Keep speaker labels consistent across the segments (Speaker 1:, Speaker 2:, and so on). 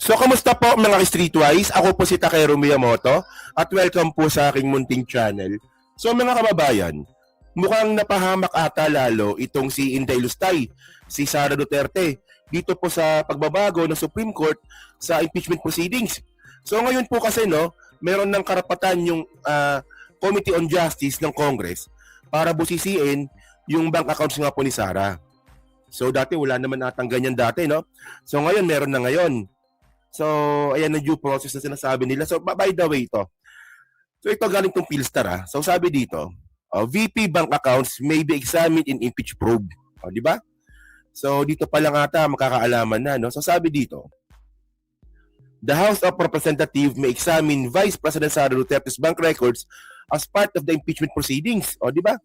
Speaker 1: So, kamusta po mga Streetwise? Ako po si Takero Miyamoto at welcome po sa aking munting channel. So, mga kababayan, mukhang napahamak ata lalo itong si Inday Lustay, si Sara Duterte, dito po sa pagbabago ng Supreme Court sa impeachment proceedings. So, ngayon po kasi, meron ng karapatan yung Committee on Justice ng Congress para busisiin yung bank accounts nga po ni Sara. So, dati wala naman atang ganyan dati, no? So, ngayon meron na ngayon. So, ayan na due process na sinasabi nila. So, by the way, ito. So, ito galing tong Philstar, So, sabi dito, VP bank accounts may be examined in impeach probe. Di ba? So, dito pa lang ata makakaalaman na, no? So, sabi dito, the House of Representatives may examine Vice President Sara Duterte's bank records as part of the impeachment proceedings. Di ba?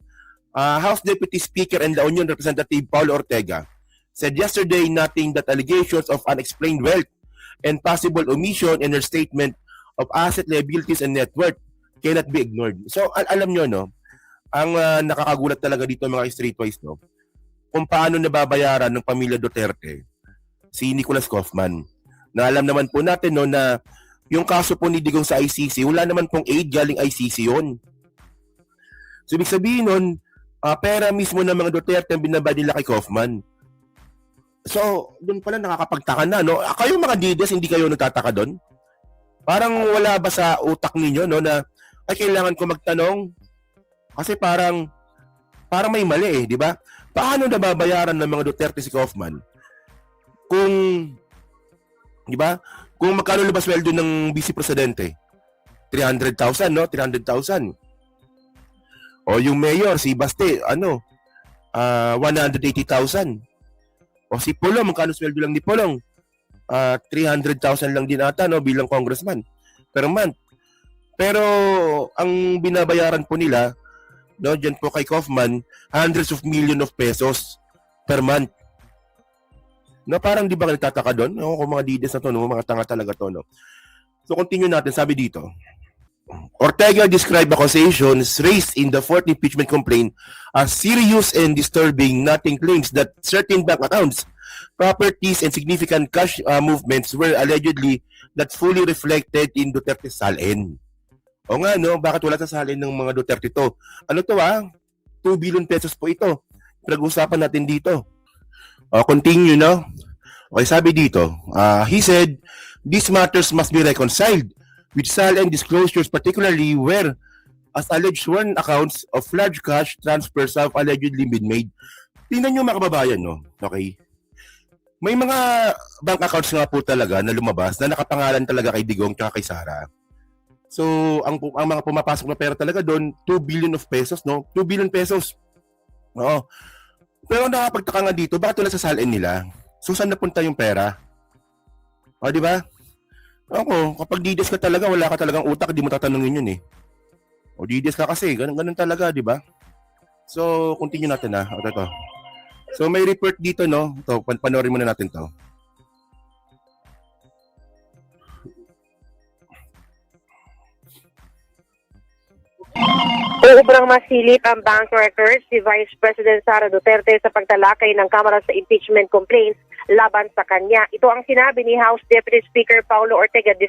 Speaker 1: House Deputy Speaker and La Union Representative Paulo Ortega said yesterday nothing that allegations of unexplained wealth and possible omission in her statement of asset, liabilities, and net worth cannot be ignored. So, alam nyo, ang nakakagulat talaga dito mga Streetwise, kung paano nababayaran ng pamilya Duterte si Nicholas Kaufman. Na alam naman po natin, na yung kaso po ni Digong sa ICC, wala naman pong aid galing ICC yun. So, ibig sabihin nun, pera mismo ng mga Duterte ang binaba nila kay Kaufman. So, doon pala nakakapagtaka na, Kayo mga Dides, hindi kayo nagtataka doon? Parang wala ba sa utak ninyo, na ay kailangan ko magtanong? Kasi parang may mali di ba? Paano nababayaran ng mga Duterte si Kaufman? Kung, di ba? Kung magkano labas sweldo ng Vice Presidente? 300,000, 300,000. O yung mayor, si Baste, 180,000. O si Pulong, magkano sweldo lang ni Pulong? 300,000 lang din ata, bilang congressman per month. Pero ang binabayaran po nila, dyan po kay Kaufman, hundreds of million of pesos per month. Parang di ba nagtataka doon? Kung mga Dides na to, mga tanga talaga to, So continue natin, sabi dito. Ortega described accusations raised in the fourth impeachment complaint as serious and disturbing, noting claims that certain bank accounts, properties, and significant cash movements were allegedly not fully reflected in Duterte's salin. O nga, bakit wala sa salin ng mga Duterte to? Ano to 2 billion pesos po ito. Pinag-usapan natin dito. Continue, Okay, sabi dito, he said, these matters must be reconciled with salin disclosures, particularly where as alleged sworn accounts of large cash transfers have allegedly been made. Tingnan nyo mga kababayan, Okay? May mga bank accounts nga po talaga na lumabas na nakapangalan talaga kay Digong at kay Sara. So, ang mga pumapasok na pera talaga doon, 2 billion of pesos, 2 billion pesos. Oo. Pero nakapagtaka nga dito, bakit wala sa salin nila? So, saan napunta yung pera? Di ba? Ako, kapag Dides ka talaga, wala ka talagang utak, di mo tatanungin yun O Dides ka kasi, ganun talaga, di ba? So, continue natin Ito. So, may report dito, Ito, panoorin muna natin to.
Speaker 2: Sobrang masilip ang bank records si Vice President Sara Duterte sa pagtalakay ng Kamara sa impeachment complaints laban sa kanya. Ito ang sinabi ni House Deputy Speaker Paulo Ortega V,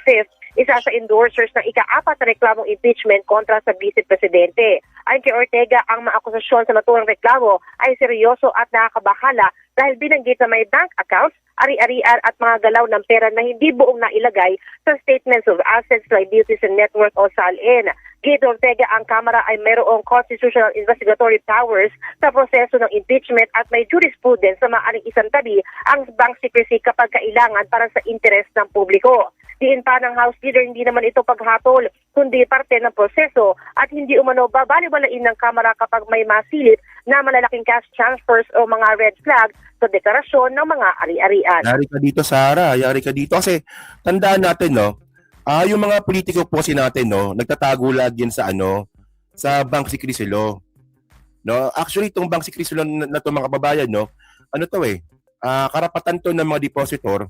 Speaker 2: isa sa endorsers ng ika-4 na reklamong impeachment kontra sa Vice Presidente. Ayon kay Ortega, ang mga akusasyon sa naturang reklamo ay seryoso at nakakabahala dahil binanggit na may bank accounts, ari-arian at mga galaw ng pera na hindi buong nailagay sa Statements of Assets, Liabilities, and Net Worth o SALN. Gate Ortega, ang Kamara ay mayroong constitutional investigatory powers sa proseso ng impeachment at may jurisprudence na maaaring isantabi ang bank secrecy kapag kailangan para sa interes ng publiko. Diin pa ng House Leader, hindi naman ito paghatol, kundi parte ng proseso at hindi umano babaliwalain ng Kamara kapag may masilip na malalaking cash transfers o mga red flag sa deklarasyon ng mga ari-arian.
Speaker 1: Yari ka dito, Sara. Yari ka dito. Kasi tandaan natin, yung mga politiko po kasi natin, nagtatago lagi yan sa bank secrecy law. Actually, itong bank secrecy law na to mga kababayan, karapatan to ng mga depositor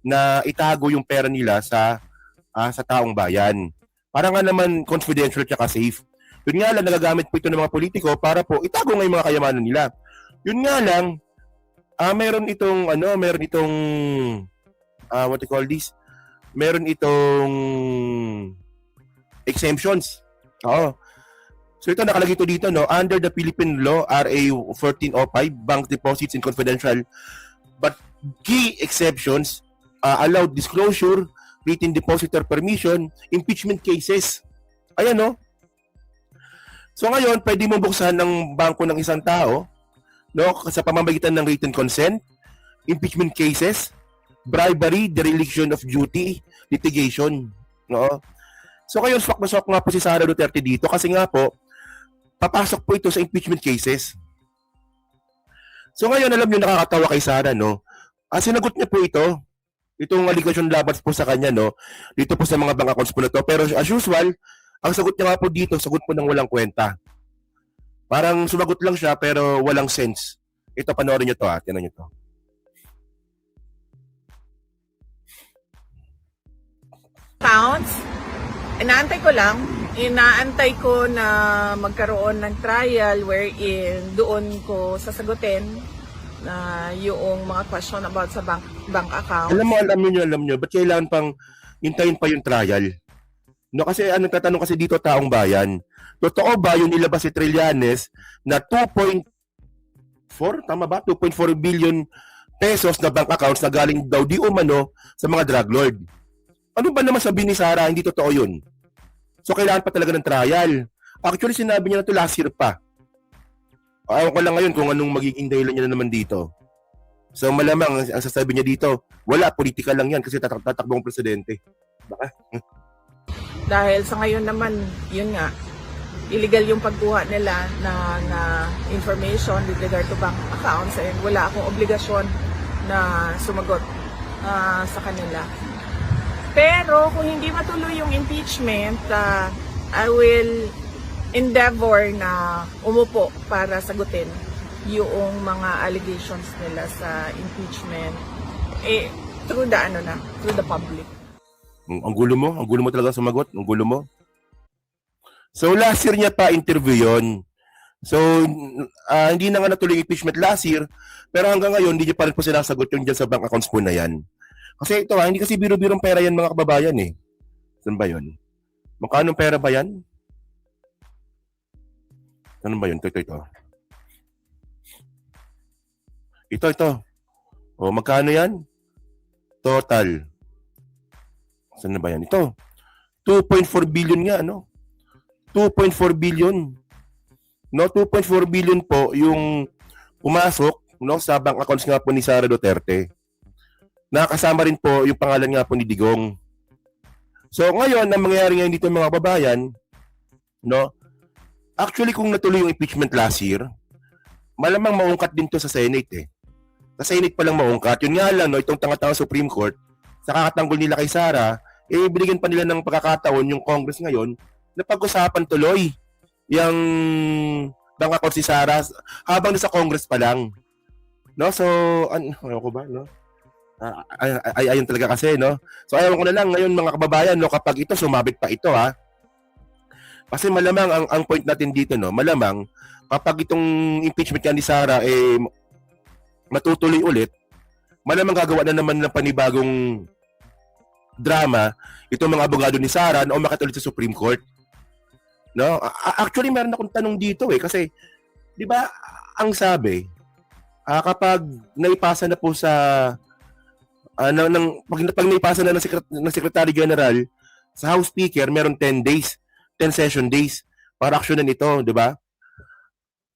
Speaker 1: na itago yung pera nila sa taong bayan. Para nga naman confidential at safe. Yun nga lang, nagagamit po ito ng mga politiko para po itago nga yung mga kayamanan nila. Yun nga lang, meron itong what you call this? meron itong exemptions. Oo. So ito nakalagay ito dito, no, under the Philippine law RA 1405, bank deposits in confidential but key exceptions allowed disclosure, written depositor permission, impeachment cases. Ayan, no. So ngayon, pwede mo buksan ng bangko ng isang tao, no, sa pamamagitan ng written consent, impeachment cases, bribery, dereliction of duty, litigation, no. So ngayon, swak na swak nga po si Sara Duterte dito kasi nga po, papasok po ito sa impeachment cases. So ngayon, alam niyo, nakakatawa kay Sara, no? Sinagot niya po ito, itong allegation laban po sa kanya, no? Dito po sa mga bank accounts po na to. Pero as usual, ang sagot niya nga po dito, sagot po ng walang kwenta. Parang sumagot lang siya, pero walang sense. Ito, panoorin niyo to, Tinan niyo to.
Speaker 3: Counts, inaantay ko na magkaroon ng trial wherein doon ko sasagutin na yung mga question about sa bank account.
Speaker 1: Alam niyo, ba't kailangan pang hintayin pa yung trial? No, kasi tatanong kasi dito taong bayan. Totoo ba yung nilabas si Trillanes na 2.4, tama ba? 2.4 billion pesos na bank accounts na galing daw di umano sa mga drug lord? Ano ba naman sabihin ni Sara, hindi totoo yun? So, kailangan pa talaga ng trial. Actually, sinabi niya na ito last year pa. Ayaw ko lang ngayon kung anong magiging dahilan niya na naman dito. So, malamang, ang sasabi niya dito, wala, politika lang yan kasi tatakbong presidente. Baka?
Speaker 3: Dahil sa ngayon naman, yun nga, illegal yung pagkuha nila na information with regard to bank accounts and wala akong obligasyon na sumagot sa kanila. Pero kung hindi matuloy yung impeachment, I will endeavor na umupo para sagutin yung mga allegations nila sa impeachment through the public.
Speaker 1: Ang gulo mo talaga sumagot, ang gulo mo. So last year niya pa interview yon. So hindi na nga natuloy yung impeachment last year, pero hanggang ngayon hindi niya pa rin po sinasagot yung dyan sa bank accounts po na yan. Kasi ito hindi kasi biro-birong pera yan mga kababayan eh. Saan ba yun? Magkano pera ba yan? Ano ba yun? Ito. O, magkano yan? Total. Saan na ba yan? Ito. 2.4 billion nga, no? 2.4 billion. No, 2.4 billion po yung pumasok, no, sa bank accounts nga po ni Sara Duterte. Nakasama rin po yung pangalan nga po ni Digong. So ngayon, ang mangyayari ngayon dito mga babayan, no? Actually, kung natuloy yung impeachment last year, malamang maungkat din to sa Senate eh. Sa Senate pa lang maungkat. Yun nga lang, no, itong tanga-tanga Supreme Court, sa kakatanggol nila kay Sara, binigyan pa nila ng pagkakataon yung Congress ngayon na pag-usapan tuloy yung bank account si Sara habang nasa Congress pa lang. No? So, ano ko ba, no? Ayun talaga kasi, no? So, ayaw ko na lang ngayon mga kababayan, no, kapag ito, sumabit pa ito, ha? Kasi malamang, ang point natin dito, no, malamang, kapag itong impeachment ni Sara, matutuloy ulit, malamang gagawa na naman ng panibagong drama, itong mga abogado ni Sara na umakit ulit sa Supreme Court. No? Actually, meron akong tanong dito, kasi, di ba, ang sabi, kapag naipasa na po sa pag naipasa na ng Secretary General sa House Speaker, meron 10 session days para aksyonan ito, di ba?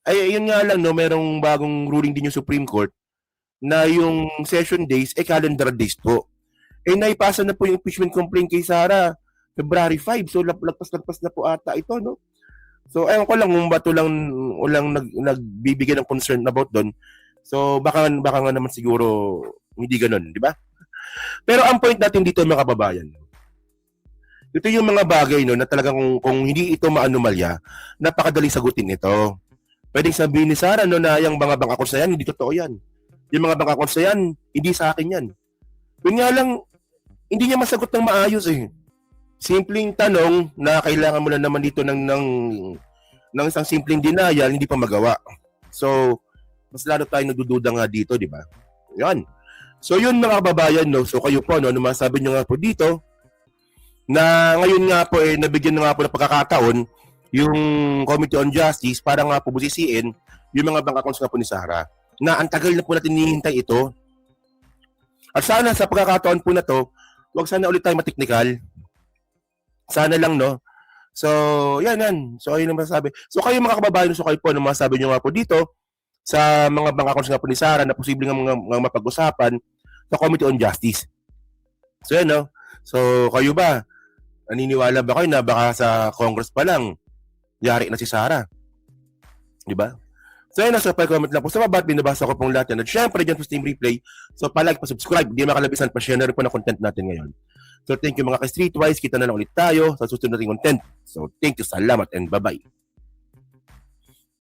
Speaker 1: Ay, yun nga lang, no, merong bagong ruling din yung Supreme Court na yung session days, calendar days po. Naipasa na po yung impeachment complaint kay Sara February 5, so lagpas na po ata ito, no? So, ewan ko lang kung bato lang nagbibigay ng concern about doon. So, baka nga naman siguro hindi ganun, di ba? Pero ang point natin dito mga kababayan, ito yung mga bagay, no, na talagang kung hindi ito maanomalya, napakadaling sagutin ito. Pwedeng sabihin ni Sara, no, na yung mga bank accounts na yan, hindi totoo yan. Yung mga bank accounts na yan, hindi sa akin yan. Yun nga lang, hindi niya masagot ng maayos eh. Simpleng tanong na kailangan mo na naman dito ng isang simpleng denial, hindi pa magawa. So, mas lalo tayo nagdududa nga dito, di ba? Yan. So yun mga kababayan, no? So kayo po, no, masabi nyo nga po dito na ngayon nga po nabigyan na nga po ng pagkakataon yung Committee on Justice para nga po busisiin yung mga bank accounts nga po ni Sara na ang tagal na po natin hinihintay ito. At sana sa pagkakataon po na to, wag sana ulit tayo mateknikal. Sana lang, no? So, yan. So, ayun ang masasabi. So, kayo mga kababayan, so kayo po, ano masasabi nyo nga po dito sa mga bank accounts nga po ni Sara na posibleng nga mapag-usapan sa Committee on Justice. So, yan, no? So, kayo ba? Naniniwala ba kayo na baka sa Congress pa lang yari na si Sara? Diba? So, yun, nasa comment lang po sa baba at binabasa ko pong lahat yan. At syempre, dyan po Steam Replay. So, pa-like, pa-subscribe. Hindi makalabisan, pa-share na rin po na content natin ngayon. So, thank you mga ka-Streetwise. Kita na lang ulit tayo sa susunod nating content. So, thank you. Salamat and bye-bye.